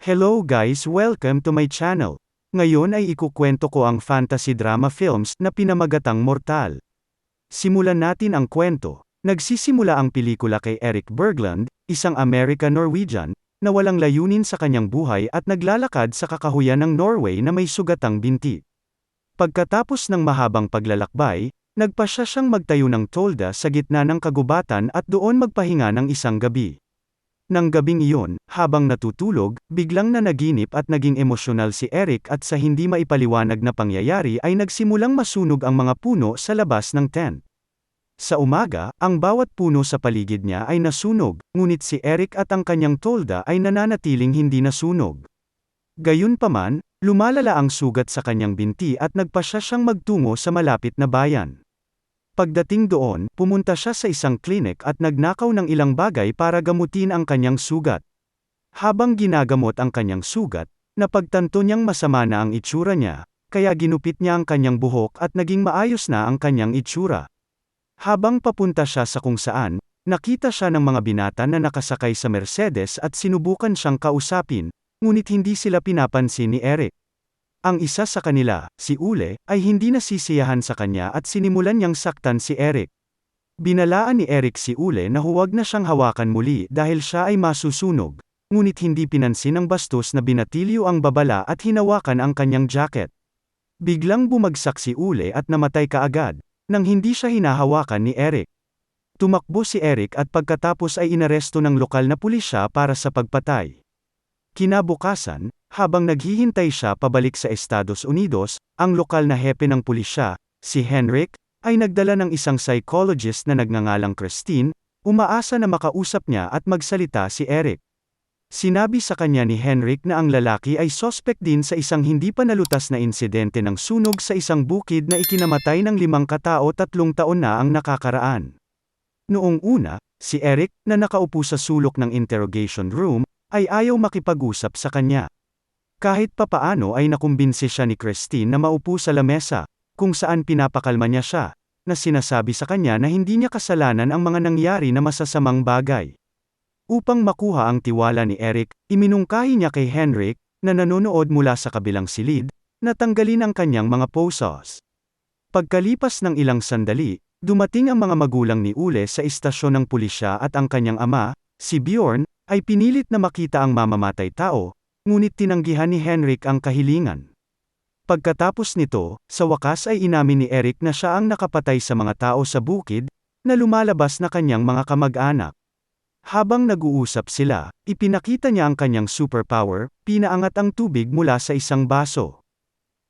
Hello guys, welcome to my channel. Ngayon ay ikukwento ko ang fantasy drama films na pinamagatang Mortal. Simulan natin ang kwento. Nagsisimula ang pelikula kay Erik Berglund, isang American-Norwegian, na walang layunin sa kanyang buhay at naglalakad sa kakahuyan ng Norway na may sugatang binti. Pagkatapos ng mahabang paglalakbay, nagpasya siyang magtayo ng tolda sa gitna ng kagubatan at doon magpahinga ng isang gabi. Nang gabing iyon, habang natutulog, biglang nanaginip at naging emosyonal si Erik at sa hindi maipaliwanag na pangyayari ay nagsimulang masunog ang mga puno sa labas ng tent. Sa umaga, ang bawat puno sa paligid niya ay nasunog, ngunit si Erik at ang kanyang tolda ay nananatiling hindi nasunog. Gayunpaman, lumalala ang sugat sa kanyang binti at nagpasya siyang magtungo sa malapit na bayan. Pagdating doon, pumunta siya sa isang klinik at nagnakaw ng ilang bagay para gamutin ang kanyang sugat. Habang ginagamot ang kanyang sugat, napagtanto niyang masama na ang itsura niya, kaya ginupit niya ang kanyang buhok at naging maayos na ang kanyang itsura. Habang papunta siya sa kung saan, nakita siya ng mga binata na nakasakay sa Mercedes at sinubukan siyang kausapin, ngunit hindi sila pinapansin ni Erik. Ang isa sa kanila, si Ule, ay hindi nasisiyahan sa kanya at sinimulan niyang saktan si Erik. Binalaan ni Erik si Ule na huwag na siyang hawakan muli dahil siya ay masusunog, ngunit hindi pinansin ng bastos na binatilyo ang babala at hinawakan ang kanyang jacket. Biglang bumagsak si Ule at namatay kaagad, nang hindi siya hinahawakan ni Erik. Tumakbo si Erik at pagkatapos ay inaresto ng lokal na pulisya para sa pagpatay. Kinabukasan, habang naghihintay siya pabalik sa Estados Unidos, ang lokal na hepe ng pulisya, si Henrik, ay nagdala ng isang psychologist na nagngangalang Christine, umaasa na makausap niya at magsalita si Erik. Sinabi sa kanya ni Henrik na ang lalaki ay sospek din sa isang hindi pa nalutas na insidente ng sunog sa isang bukid na ikinamatay ng 5 katao 3 taon na ang nakakaraan. Noong una, si Erik, na nakaupo sa sulok ng interrogation room, ay ayaw makipag-usap sa kanya. Kahit papaano ay nakumbinsi siya ni Christine na maupo sa lamesa, kung saan pinapakalma niya siya, na sinasabi sa kanya na hindi niya kasalanan ang mga nangyari na masasamang bagay. Upang makuha ang tiwala ni Erik, iminungkahi niya kay Henrik, na nanonood mula sa kabilang silid, na tanggalin ang kanyang mga poses. Pagkalipas ng ilang sandali, dumating ang mga magulang ni Ule sa istasyon ng pulisya at ang kanyang ama, si Bjorn, ay pinilit na makita ang mamamatay tao, ngunit tinanggihan ni Henrik ang kahilingan. Pagkatapos nito, sa wakas ay inamin ni Erik na siya ang nakapatay sa mga tao sa bukid, na lumalabas na kanyang mga kamag-anak. Habang nag-uusap sila, ipinakita niya ang kanyang superpower, pinaangat ang tubig mula sa isang baso.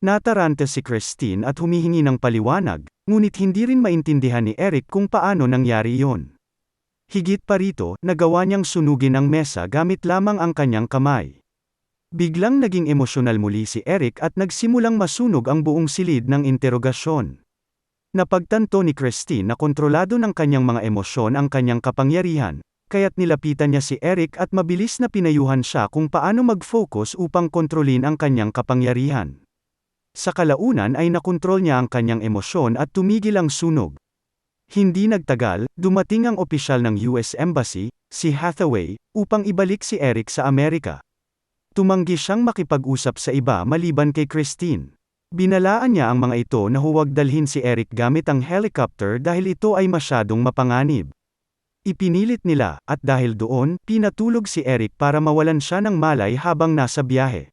Nataranta si Christine at humihingi ng paliwanag, ngunit hindi rin maintindihan ni Erik kung paano nangyari iyon. Higit pa rito, nagawa niyang sunugin ang mesa gamit lamang ang kanyang kamay. Biglang naging emosyonal muli si Erik at nagsimulang masunog ang buong silid ng interogasyon. Napagtanto ni Christine na kontrolado ng kanyang mga emosyon ang kanyang kapangyarihan, kaya't nilapitan niya si Erik at mabilis na pinayuhan siya kung paano mag-focus upang kontrolin ang kanyang kapangyarihan. Sa kalaunan ay nakontrol niya ang kanyang emosyon at tumigil ang sunog. Hindi nagtagal, dumating ang opisyal ng US Embassy, si Hathaway, upang ibalik si Erik sa Amerika. Tumanggi siyang makipag-usap sa iba maliban kay Christine. Binalaan niya ang mga ito na huwag dalhin si Erik gamit ang helicopter dahil ito ay masyadong mapanganib. Ipinilit nila, at dahil doon, pinatulog si Erik para mawalan siya ng malay habang nasa biyahe.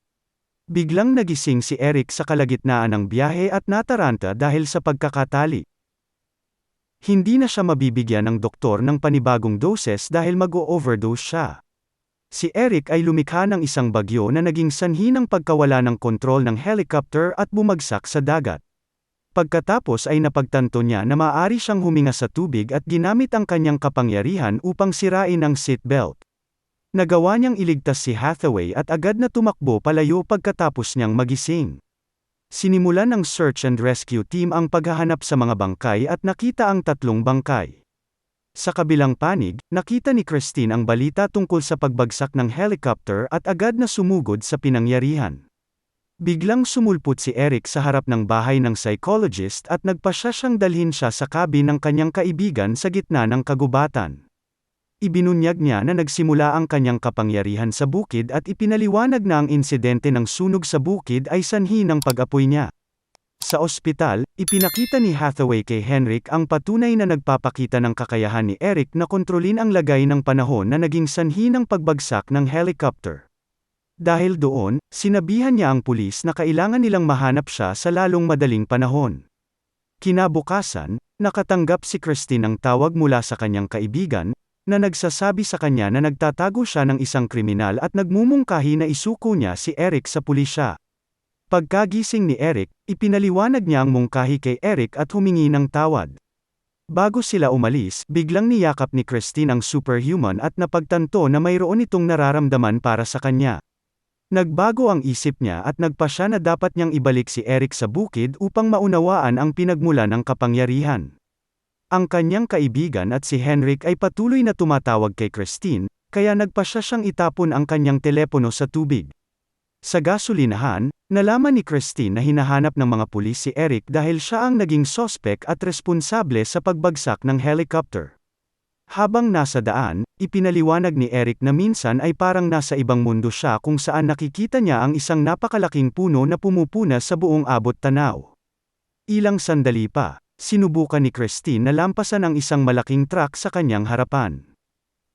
Biglang nagising si Erik sa kalagitnaan ng biyahe at nataranta dahil sa pagkakatali. Hindi na siya mabibigyan ng doktor ng panibagong doses dahil mag-o-overdose siya. Si Erik ay lumikha ng isang bagyo na naging sanhi ng pagkawala ng kontrol ng helicopter at bumagsak sa dagat. Pagkatapos ay napagtanto niya na maaari siyang huminga sa tubig at ginamit ang kanyang kapangyarihan upang sirain ang seatbelt. Nagawa niyang iligtas si Hathaway at agad na tumakbo palayo pagkatapos niyang magising. Sinimulan ng search and rescue team ang paghahanap sa mga bangkay at nakita ang 3 bangkay. Sa kabilang panig, nakita ni Christine ang balita tungkol sa pagbagsak ng helicopter at agad na sumugod sa pinangyarihan. Biglang sumulpot si Erik sa harap ng bahay ng psychologist at nagpasya siyang dalhin siya sa cabin ng kanyang kaibigan sa gitna ng kagubatan. Ibinunyag niya na nagsimula ang kanyang kapangyarihan sa bukid at ipinaliwanag na ang insidente ng sunog sa bukid ay sanhi ng pag-apoy niya. Sa ospital, ipinakita ni Hathaway kay Henrik ang patunay na nagpapakita ng kakayahan ni Eric na kontrolin ang lagay ng panahon na naging sanhi ng pagbagsak ng helicopter. Dahil doon, sinabihan niya ang pulis na kailangan nilang mahanap siya sa lalong madaling panahon. Kinabukasan, nakatanggap si Christine ng tawag mula sa kanyang kaibigan, na nagsasabi sa kanya na nagtatago siya ng isang kriminal at nagmumungkahi na isuko niya si Eric sa pulisya. Pagkagising ni Eric, ipinaliwanag niya ang mungkahi kay Eric at humingi ng tawad. Bago sila umalis, biglang niyakap ni Christine ang superhuman at napagtanto na mayroon itong nararamdaman para sa kanya. Nagbago ang isip niya at nagpasya na dapat niyang ibalik si Eric sa bukid upang maunawaan ang pinagmulan ng kapangyarihan. Ang kanyang kaibigan at si Henrik ay patuloy na tumatawag kay Christine, kaya nagpasya siyang itapon ang kanyang telepono sa tubig. Sa gasolinahan, nalaman ni Christine na hinahanap ng mga pulis si Eric dahil siya ang naging sospek at responsable sa pagbagsak ng helicopter. Habang nasa daan, ipinaliwanag ni Eric na minsan ay parang nasa ibang mundo siya kung saan nakikita niya ang isang napakalaking puno na pumupuna sa buong abot tanaw. Ilang sandali pa, sinubukan ni Christine na lampasan ang isang malaking truck sa kanyang harapan.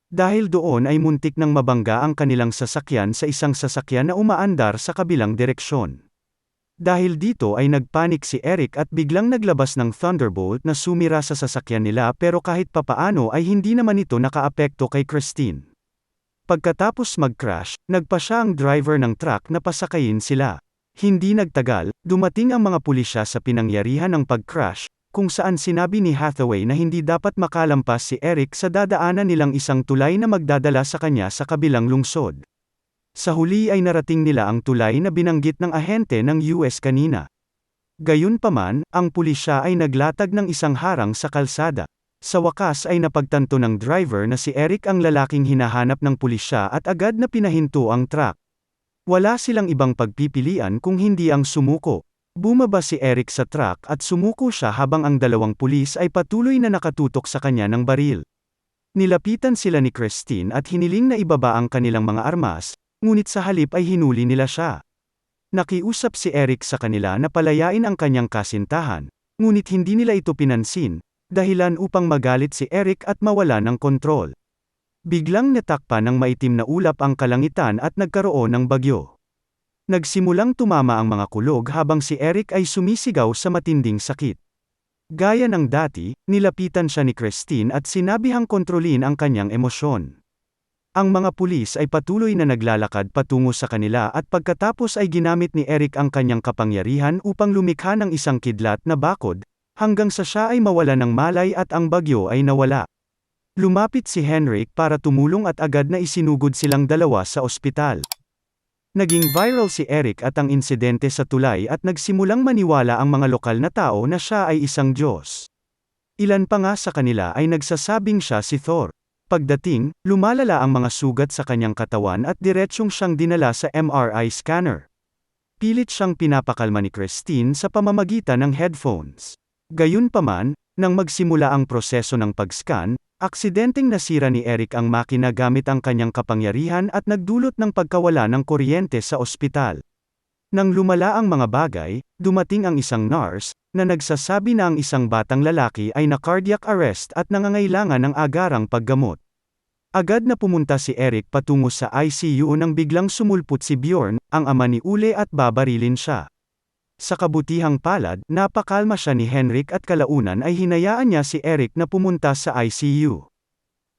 Dahil doon ay muntik nang mabangga ang kanilang sasakyan sa isang sasakyan na umaandar sa kabilang direksyon. Dahil dito ay nagpanik si Eric at biglang naglabas ng thunderbolt na sumira sa sasakyan nila pero kahit papaano ay hindi naman ito nakaapekto kay Christine. Pagkatapos mag-crash, nagpasya ang driver ng truck na pasakayin sila. Hindi nagtagal, dumating ang mga pulisya sa pinangyarihan ng pag-crash, kung saan sinabi ni Hathaway na hindi dapat makalampas si Eric sa dadaanan nilang isang tulay na magdadala sa kanya sa kabilang lungsod. Sa huli ay narating nila ang tulay na binanggit ng ahente ng US kanina. Gayunpaman, ang pulisya ay naglatag ng isang harang sa kalsada. Sa wakas ay napagtanto ng driver na si Eric ang lalaking hinahanap ng pulisya at agad na pinahinto ang truck. Wala silang ibang pagpipilian kung hindi ang sumuko. Bumaba si Eric sa truck at sumuko siya habang ang dalawang pulis ay patuloy na nakatutok sa kanya ng baril. Nilapitan sila ni Christine at hiniling na ibaba ang kanilang mga armas, ngunit sa halip ay hinuli nila siya. Nakiusap si Eric sa kanila na palayain ang kanyang kasintahan, ngunit hindi nila ito pinansin, dahilan upang magalit si Eric at mawala ng kontrol. Biglang natakpan ng maitim na ulap ang kalangitan at nagkaroon ng bagyo. Nagsimulang tumama ang mga kulog habang si Eric ay sumisigaw sa matinding sakit. Gaya ng dati, nilapitan siya ni Christine at sinabihang kontrolin ang kanyang emosyon. Ang mga pulis ay patuloy na naglalakad patungo sa kanila at pagkatapos ay ginamit ni Eric ang kanyang kapangyarihan upang lumikha ng isang kidlat na bakod, hanggang sa siya ay mawala ng malay at ang bagyo ay nawala. Lumapit si Henrik para tumulong at agad na isinugod silang dalawa sa ospital. Naging viral si Eric at ang insidente sa tulay at nagsimulang maniwala ang mga lokal na tao na siya ay isang Diyos. Ilan pa nga sa kanila ay nagsasabing siya si Thor. Pagdating, lumalala ang mga sugat sa kanyang katawan at diretsyong siyang dinala sa MRI scanner. Pilit siyang pinapakalma ni Christine sa pamamagitan ng headphones. Gayunpaman, nang magsimula ang proseso ng pag-scan, aksidenteng nasira ni Eric ang makina gamit ang kanyang kapangyarihan at nagdulot ng pagkawala ng kuryente sa ospital. Nang lumala ang mga bagay, dumating ang isang nurse, na nagsasabi na ang isang batang lalaki ay na-cardiac arrest at nangangailangan ng agarang paggamot. Agad na pumunta si Eric patungo sa ICU nang biglang sumulpot si Bjorn, ang ama ni Ule at babarilin siya. Sa kabutihang palad, napakalma siya ni Henrik at kalaunan ay hinayaan niya si Eric na pumunta sa ICU.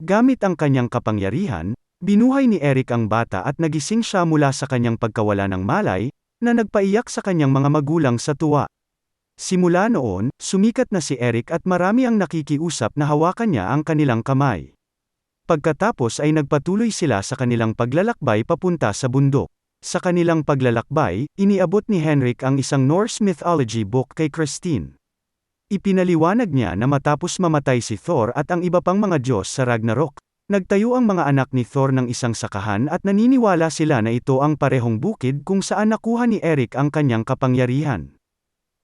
Gamit ang kanyang kapangyarihan, binuhay ni Eric ang bata at nagising siya mula sa kanyang pagkawala ng malay, na nagpaiyak sa kanyang mga magulang sa tuwa. Simula noon, sumikat na si Eric at marami ang nakikiusap na hawakan niya ang kanilang kamay. Pagkatapos ay nagpatuloy sila sa kanilang paglalakbay papunta sa bundok. Sa kanilang paglalakbay, iniabot ni Henrik ang isang Norse mythology book kay Christine. Ipinaliwanag niya na matapos mamatay si Thor at ang iba pang mga Diyos sa Ragnarok, nagtayo ang mga anak ni Thor ng isang sakahan at naniniwala sila na ito ang parehong bukid kung saan nakuha ni Eric ang kanyang kapangyarihan.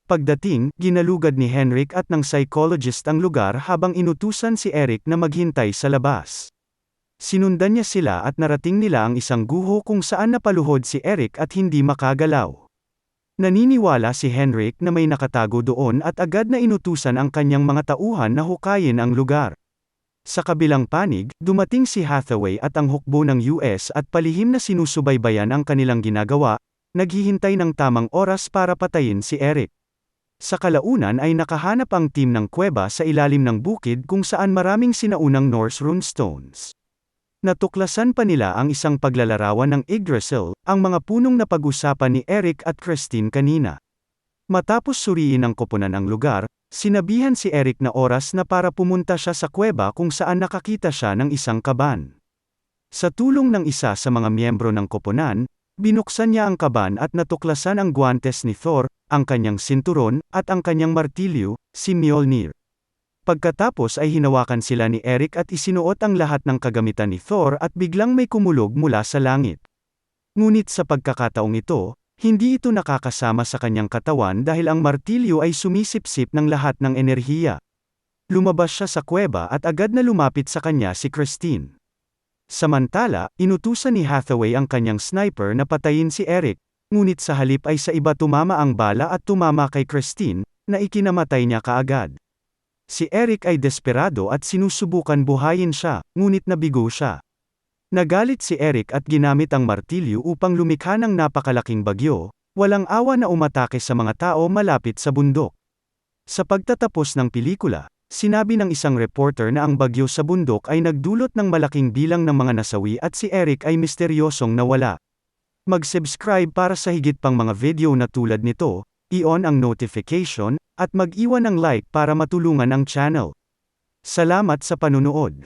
Pagdating, ginalugad ni Henrik at ng psychologist ang lugar habang inutusan si Eric na maghintay sa labas. Sinundan niya sila at narating nila ang isang guho kung saan napaluhod si Eric at hindi makagalaw. Naniniwala si Henrik na may nakatago doon at agad na inutusan ang kanyang mga tauhan na hukayin ang lugar. Sa kabilang panig, dumating si Hathaway at ang hukbo ng US at palihim na sinusubaybayan ang kanilang ginagawa, naghihintay ng tamang oras para patayin si Eric. Sa kalaunan ay nakahanap ang team ng kuweba sa ilalim ng bukid kung saan maraming sinaunang Norse runestones. Natuklasan pa nila ang isang paglalarawan ng Yggdrasil, ang mga punong napag-usapan ni Eric at Christine kanina. Matapos suriin ng koponan ang lugar, sinabihan si Eric na oras na para pumunta siya sa kuweba kung saan nakakita siya ng isang kaban. Sa tulong ng isa sa mga miyembro ng koponan, binuksan niya ang kaban at natuklasan ang guwantes ni Thor, ang kanyang sinturon, at ang kanyang martilyo, si Mjolnir. Pagkatapos ay hinawakan sila ni Eric at isinuot ang lahat ng kagamitan ni Thor at biglang may kumulog mula sa langit. Ngunit sa pagkakataong ito, hindi ito nakakasama sa kanyang katawan dahil ang martilyo ay sumisipsip ng lahat ng enerhiya. Lumabas siya sa kuweba at agad na lumapit sa kanya si Christine. Samantala, inutusan ni Hathaway ang kanyang sniper na patayin si Eric, ngunit sa halip ay sa iba tumama ang bala at tumama kay Christine, na ikinamatay niya kaagad. Si Eric ay desperado at sinusubukan buhayin siya, ngunit nabigo siya. Nagalit si Eric at ginamit ang martilyo upang lumikha ng napakalaking bagyo, walang awa na umatake sa mga tao malapit sa bundok. Sa pagtatapos ng pelikula, sinabi ng isang reporter na ang bagyo sa bundok ay nagdulot ng malaking bilang ng mga nasawi at si Eric ay misteryosong nawala. Mag-subscribe para sa higit pang mga video na tulad nito, i-on ang notification, at mag-iwan ng like para matulungan ang channel. Salamat sa panunood.